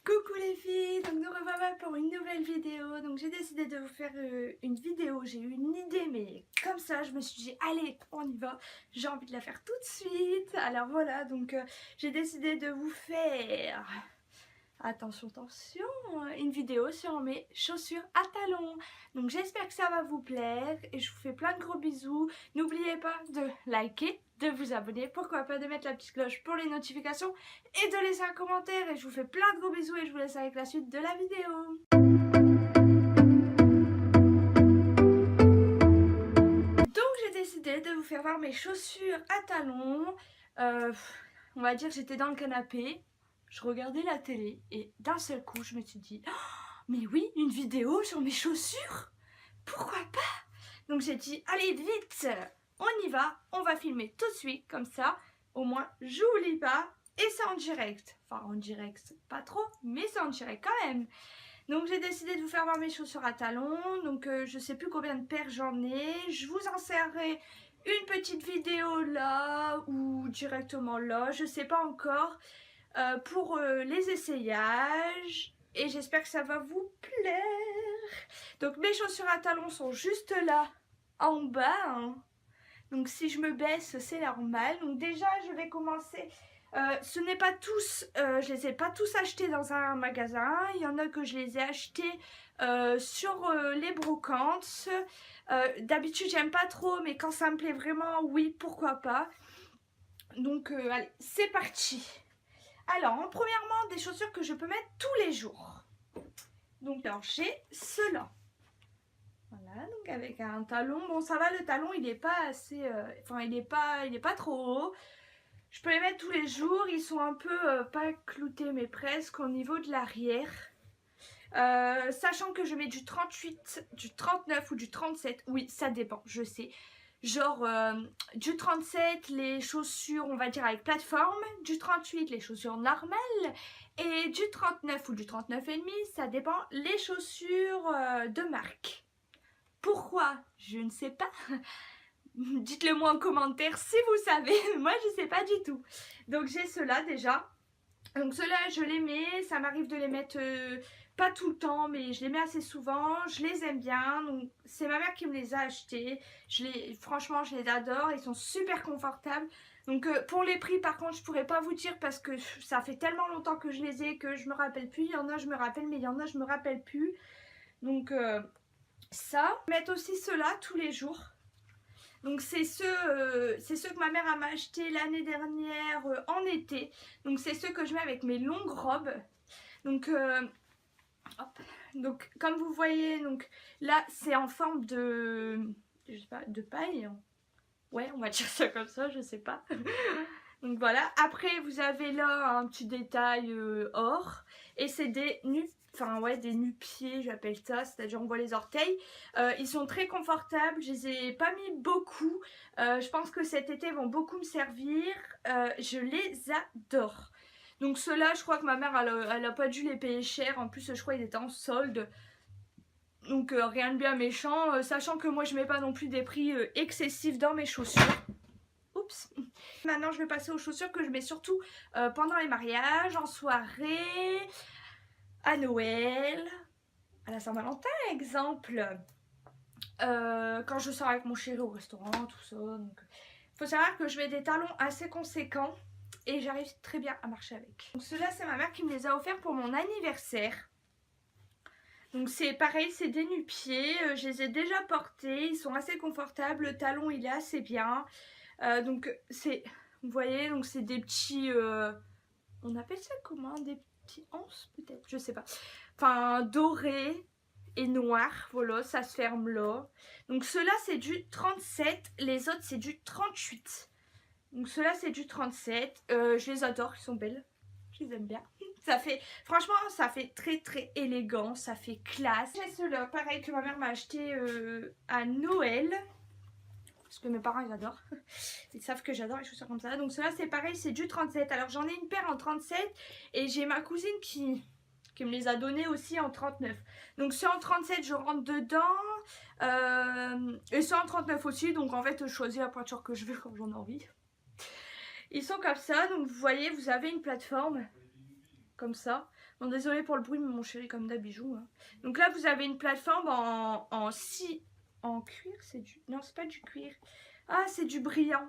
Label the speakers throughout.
Speaker 1: Coucou les filles, donc nous revoilà pour une nouvelle vidéo. Donc j'ai décidé de vous faire une vidéo, j'ai eu une idée mais comme ça je me suis dit allez on y va, j'ai envie de la faire tout de suite. Alors voilà, donc j'ai décidé de vous faire, attention attention, une vidéo sur mes chaussures à talons. Donc j'espère que ça va vous plaire et je vous fais plein de gros bisous. N'oubliez pas de liker, de vous abonner, pourquoi pas de mettre la petite cloche pour les notifications et de laisser un commentaire. Et je vous fais plein de gros bisous et je vous laisse avec la suite de la vidéo. Donc j'ai décidé de vous faire voir mes chaussures à talons. On va dire j'étais dans le canapé, je regardais la télé et d'un seul coup je me suis dit oh, mais oui, une vidéo sur mes chaussures, pourquoi pas? Donc j'ai dit allez vite, on y va, on va filmer tout de suite comme ça, au moins j'oublie pas et c'est en direct. Enfin en direct, pas trop, mais c'est en direct quand même. Donc j'ai décidé de vous faire voir mes chaussures à talons. Donc je sais plus combien de paires j'en ai. Je vous insérerai une petite vidéo là ou directement là, je sais pas encore, pour les essayages. Et j'espère que ça va vous plaire. Donc mes chaussures à talons sont juste là en bas, hein. Donc si je me baisse c'est normal. Donc déjà je vais commencer. Ce n'est pas tous, je les ai pas tous achetés dans un magasin. Il y en a que je les ai achetés sur les brocantes. D'habitude j'aime pas trop, mais quand ça me plaît vraiment, oui, pourquoi pas. Donc allez, c'est parti. Alors, premièrement, des chaussures que je peux mettre tous les jours. Donc alors j'ai ceux-là. Voilà, donc avec un talon. Bon, ça va, le talon il est pas assez, enfin il est pas trop haut. Je peux les mettre tous les jours, ils sont un peu, pas cloutés mais presque au niveau de l'arrière. Sachant que je mets du 38, du 39 ou du 37, oui ça dépend, je sais. Genre du 37 les chaussures on va dire avec plateforme, du 38 les chaussures normales et du 39 ou du 39,5 ça dépend les chaussures de marque. Pourquoi? Je ne sais pas. Dites-le moi en commentaire si vous savez, moi je sais pas du tout. Donc j'ai ceux-là déjà. Donc ceux-là je les mets, ça m'arrive de les mettre pas tout le temps mais je les mets assez souvent, je les aime bien. Donc c'est ma mère qui me les a achetés. Franchement je les adore, ils sont super confortables. Donc pour les prix par contre je pourrais pas vous dire parce que ça fait tellement longtemps que je les ai que je me rappelle plus. Il y en a je me rappelle mais il y en a je me rappelle plus. Donc ça, mettre aussi ceux-là tous les jours. Donc c'est ceux que ma mère m'a acheté l'année dernière en été. Donc c'est ceux que je mets avec mes longues robes. Donc, hop. Donc comme vous voyez, donc là c'est en forme de, je sais pas, de paille. Ouais, on va dire ça comme ça, je sais pas. Donc voilà. Après vous avez là un petit détail or. Et c'est des nus. Enfin ouais, des nu-pieds j'appelle ça, c'est-à-dire on voit les orteils. Ils sont très confortables, je les ai pas mis beaucoup. Je pense que cet été ils vont beaucoup me servir. Je les adore. Donc ceux-là je crois que ma mère elle a pas dû les payer cher. En plus je crois qu'ils étaient en solde. Donc rien de bien méchant, sachant que moi je mets pas non plus des prix excessifs dans mes chaussures. Oups. Maintenant je vais passer aux chaussures que je mets surtout pendant les mariages, en soirée, à Noël, à la Saint-Valentin exemple, quand je sors avec mon chéri au restaurant, tout ça. Donc faut savoir que je mets des talons assez conséquents et j'arrive très bien à marcher avec. Donc ceux-là c'est ma mère qui me les a offerts pour mon anniversaire. Donc c'est pareil, c'est des nu-pieds, je les ai déjà portés, ils sont assez confortables, le talon il est assez bien. Donc c'est, vous voyez, donc c'est des petits, on appelle ça comment, des petits anses peut-être, je sais pas. Enfin dorés et noirs, voilà, ça se ferme là. Donc ceux-là c'est du 37, les autres c'est du 38. Donc ceux-là c'est du 37, je les adore, ils sont belles, je les aime bien. Ça fait, franchement ça fait très très élégant, ça fait classe. J'ai ceux-là, pareil que ma mère m'a acheté à Noël. Parce que mes parents ils adorent. Ils savent que j'adore les chaussures comme ça. Donc ceux-là c'est pareil, c'est du 37. Alors j'en ai une paire en 37 et j'ai ma cousine qui me les a donnés aussi en 39. Donc ceux en 37 je rentre dedans. Et ceux en 39 aussi. Donc en fait je choisis la pointure que je veux quand j'en ai envie. Ils sont comme ça. Donc vous voyez, vous avez une plateforme comme ça. Bon, désolé pour le bruit, mais mon chéri comme d'habitude. Hein. Donc là, vous avez une plateforme en cuir. C'est du... Non, c'est pas du cuir. Ah, c'est du brillant.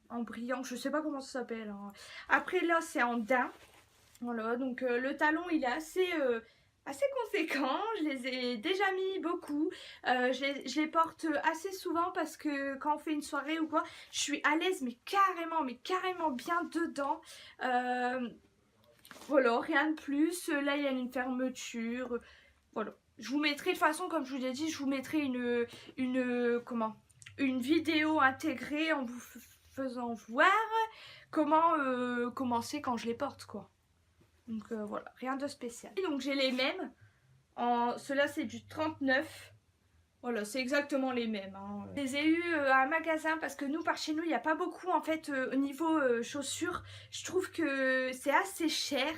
Speaker 1: En brillant, je sais pas comment ça s'appelle. Hein. Après là, c'est en daim. Voilà, donc le talon, il est assez conséquent. Je les ai déjà mis beaucoup. Je les porte assez souvent parce que quand on fait une soirée ou quoi, je suis à l'aise, mais carrément bien dedans. Voilà, rien de plus. Là, il y a une fermeture. Voilà. Je vous mettrai, de toute façon, comme je vous l'ai dit, je vous mettrai une vidéo intégrée en vous faisant voir comment commencer quand je les porte, quoi. Donc voilà, rien de spécial. Et donc j'ai les mêmes. Ceux-là, c'est du 39. Voilà, c'est exactement les mêmes. Hein. Je les ai eu à un magasin parce que nous, par chez nous, il n'y a pas beaucoup en fait au niveau chaussures. Je trouve que c'est assez cher.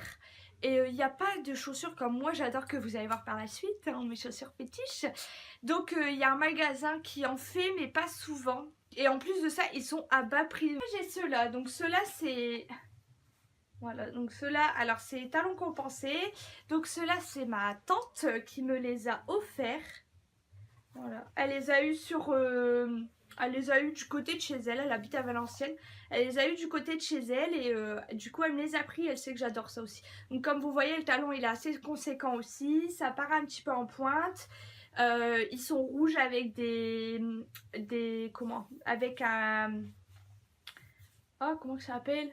Speaker 1: Et il n'y a pas de chaussures comme moi, j'adore, que vous allez voir par la suite, hein, mes chaussures fétiches. Donc il y a un magasin qui en fait, mais pas souvent. Et en plus de ça, ils sont à bas prix. J'ai ceux-là, donc ceux-là c'est... Voilà, donc ceux-là, alors c'est talons compensés. Donc ceux-là, c'est ma tante qui me les a offerts. Voilà, elle les a eu elle les a eu du côté de chez elle, elle habite à Valenciennes. Elle les a eu du côté de chez elle et du coup elle me les a pris, elle sait que j'adore ça aussi. Donc comme vous voyez, le talon il est assez conséquent aussi, ça part un petit peu en pointe. Ils sont rouges avec avec un... Oh, comment ça s'appelle?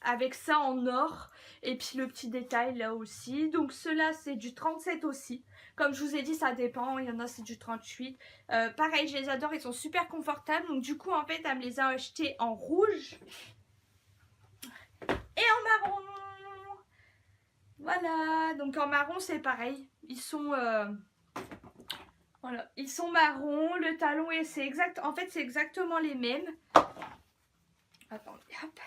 Speaker 1: Avec ça en or et puis le petit détail là aussi. Donc ceux-là c'est du 37 aussi. Comme je vous ai dit, ça dépend, il y en a c'est du 38. Pareil, je les adore, ils sont super confortables. Donc du coup en fait elle me les a achetés en rouge et en marron. Voilà, donc en marron c'est pareil. Ils sont voilà, ils sont marrons, le talon et c'est exact. En fait c'est exactement les mêmes. Attendez, hop.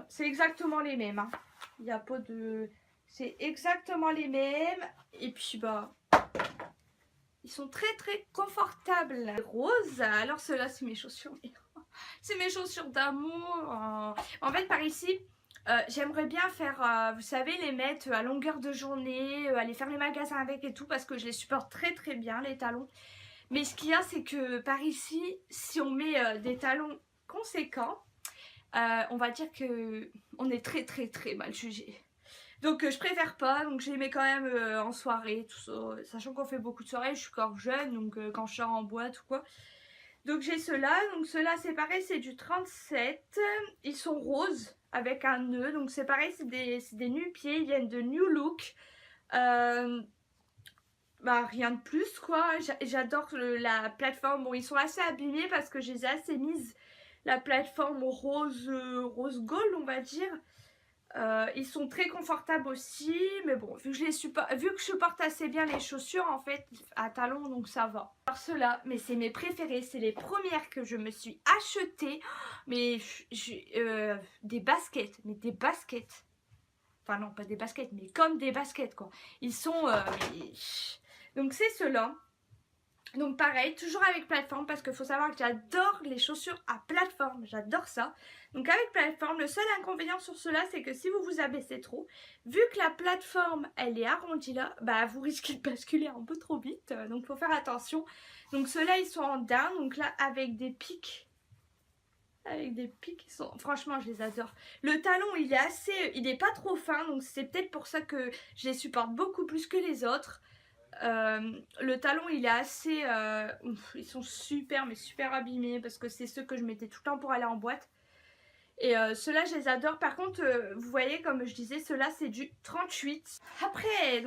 Speaker 1: C'est exactement les mêmes. Hein. Il n'y a pas de... C'est exactement les mêmes. Et puis, bah... Ils sont très confortables. Rose. Alors, ceux-là, c'est mes chaussures. C'est mes chaussures d'amour. En fait, par ici, j'aimerais bien faire... vous savez, les mettre à longueur de journée. Aller faire les magasins avec et tout. Parce que je les supporte très bien, les talons. Mais ce qu'il y a, c'est que par ici, si on met des talons conséquents... on va dire que on est très mal jugé. Donc je préfère pas, donc je les mets quand même en soirée, tout ça. Sachant qu'on fait beaucoup de soirées, je suis encore jeune, donc quand je sors en boîte ou quoi. Donc j'ai ceux-là, donc ceux-là c'est pareil, c'est du 37. Ils sont roses avec un nœud, donc c'est pareil, c'est des nu-pieds, ils viennent de New Look. Bah rien de plus quoi, j'adore la plateforme. Bon, ils sont assez abîmés parce que je les ai assez mises. La plateforme rose gold on va dire. Ils sont très confortables aussi, mais bon, vu que je supporte assez bien les chaussures en fait à talons, donc ça va. Alors ceux-là, mais c'est mes préférés, c'est les premières que je me suis achetées, mais des baskets, enfin non pas des baskets, mais comme des baskets quoi. Ils sont, donc c'est ceux-là. Donc pareil, toujours avec plateforme parce qu'il faut savoir que j'adore les chaussures à plateforme, j'adore ça. Donc avec plateforme, le seul inconvénient sur cela c'est que si vous vous abaissez trop, vu que la plateforme elle est arrondie là, bah vous risquez de basculer un peu trop vite, donc il faut faire attention. Donc ceux-là ils sont en daim, donc là avec des pics. Franchement je les adore. Le talon il est pas trop fin, donc c'est peut-être pour ça que je les supporte beaucoup plus que les autres. Le talon il est assez ils sont super abîmés parce que c'est ceux que je mettais tout le temps pour aller en boîte et ceux-là je les adore. Par contre vous voyez comme je disais, ceux-là c'est du 38. Après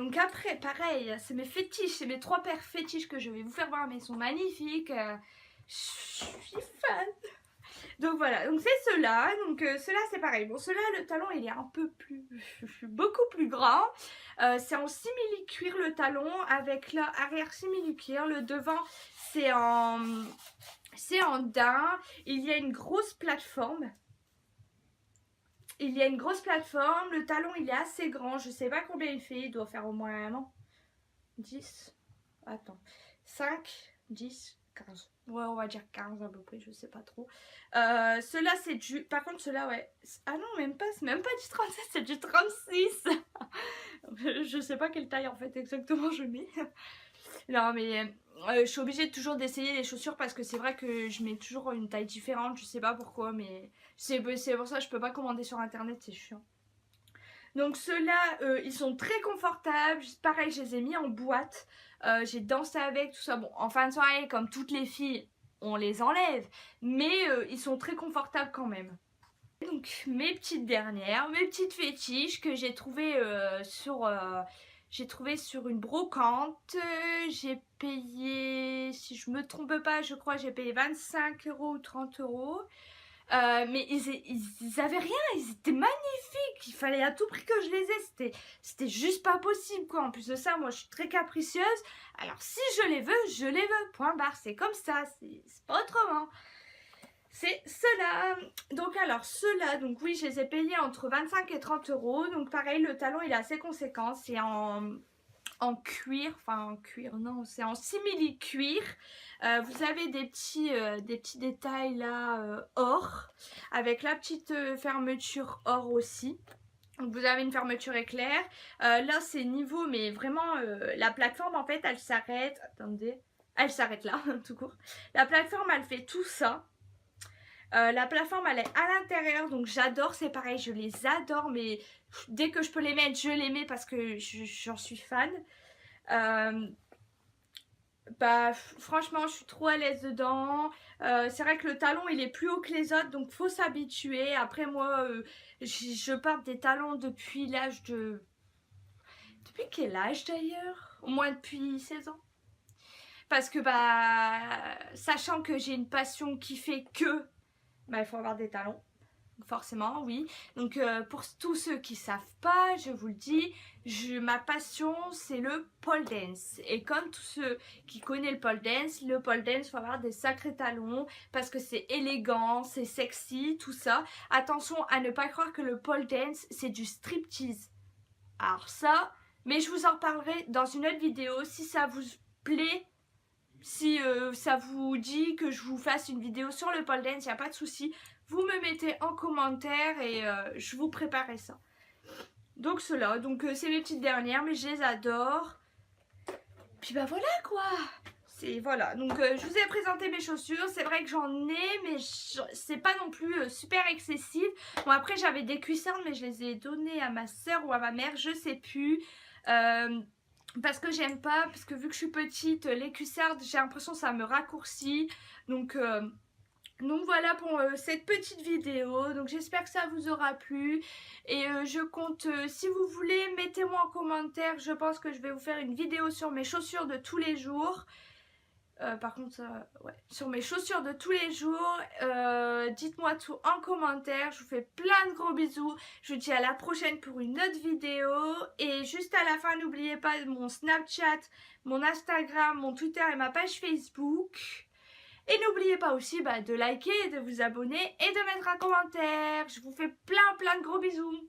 Speaker 1: pareil, c'est mes fétiches, c'est mes 3 paires fétiches que je vais vous faire voir, mais ils sont magnifiques. Je suis fan. Donc voilà, donc c'est ceux-là, donc ceux-là c'est pareil. Bon, ceux-là le talon il est un peu plus, beaucoup plus grand. C'est en simili cuir le talon avec l'arrière simili cuir. Le devant c'est en daim. Il y a une grosse plateforme. Le talon il est assez grand. Je sais pas combien il fait. Il doit faire au moins 10. Attends. 5, 10, 15. Ouais, on va dire 15 à peu près, je sais pas trop. Ceux-là, c'est du... Par contre, ceux-là, ouais. Ah non, même pas, c'est même pas du 37, c'est du 36. Je sais pas quelle taille, en fait, exactement je mets. Non, mais je suis obligée toujours d'essayer les chaussures parce que c'est vrai que je mets toujours une taille différente. Je sais pas pourquoi, mais c'est pour ça que je peux pas commander sur internet, c'est chiant. Donc ceux-là, ils sont très confortables. Pareil, je les ai mis en boîte. J'ai dansé avec, tout ça. Bon, en fin de soirée, comme toutes les filles, on les enlève. Mais ils sont très confortables quand même. Donc mes petites dernières, mes petites fétiches que j'ai trouvées sur une brocante. J'ai payé, si je me trompe pas, je crois j'ai payé 25 € ou 30 €. Mais ils avaient rien, ils étaient magnifiques. Il fallait à tout prix que je les ai. C'était juste pas possible quoi. En plus de ça, moi je suis très capricieuse. Alors si je les veux, je les veux. Point barre. C'est comme ça. C'est pas autrement. C'est ceux-là. Donc alors ceux-là, donc oui, je les ai payés entre 25 et 30 €. Donc pareil, le talon il est assez conséquent. C'est en cuir, enfin en cuir, non, c'est en simili cuir. Vous avez des petits détails là or, avec la petite fermeture or aussi. Donc vous avez une fermeture éclair. Là c'est niveau, mais vraiment la plateforme en fait elle s'arrête. Attendez, elle s'arrête là tout court. La plateforme elle fait tout ça. La plateforme elle est à l'intérieur, donc j'adore, c'est pareil, je les adore, mais dès que je peux les mettre, je les mets parce que j'en suis fan. Bah franchement je suis trop à l'aise dedans. C'est vrai que le talon il est plus haut que les autres, donc faut s'habituer. Après moi je porte des talons depuis l'âge de... Depuis quel âge d'ailleurs? Au moins depuis 16 ans. Parce que bah sachant que j'ai une passion qui fait que bah il faut avoir des talons. Forcément, oui. Donc pour tous ceux qui savent pas, je vous le dis, ma passion c'est le pole dance. Et comme tous ceux qui connaissent le pole dance, faut avoir des sacrés talons parce que c'est élégant, c'est sexy, tout ça. Attention à ne pas croire que le pole dance c'est du striptease. Alors ça, mais je vous en reparlerai dans une autre vidéo si ça vous plaît. Si ça vous dit que je vous fasse une vidéo sur le pole dance, il n'y a pas de souci. Vous me mettez en commentaire et je vous préparerai ça. Donc cela, donc c'est mes petites dernières, mais je les adore. Puis bah voilà quoi. Voilà, donc je vous ai présenté mes chaussures. C'est vrai que j'en ai, mais c'est pas non plus super excessif. Bon après j'avais des cuissardes, mais je les ai données à ma soeur ou à ma mère, je sais plus. Parce que j'aime pas, parce que vu que je suis petite, les cuissardes, j'ai l'impression que ça me raccourcit. Donc voilà pour cette petite vidéo. Donc j'espère que ça vous aura plu. Et je compte, si vous voulez, mettez-moi en commentaire. Je pense que je vais vous faire une vidéo sur mes chaussures de tous les jours. Par contre, ouais, sur mes chaussures de tous les jours. Dites-moi tout en commentaire. Je vous fais plein de gros bisous. Je vous dis à la prochaine pour une autre vidéo. Et juste à la fin, n'oubliez pas mon Snapchat, mon Instagram, mon Twitter et ma page Facebook. Et n'oubliez pas aussi de liker, de vous abonner et de mettre un commentaire. Je vous fais plein de gros bisous.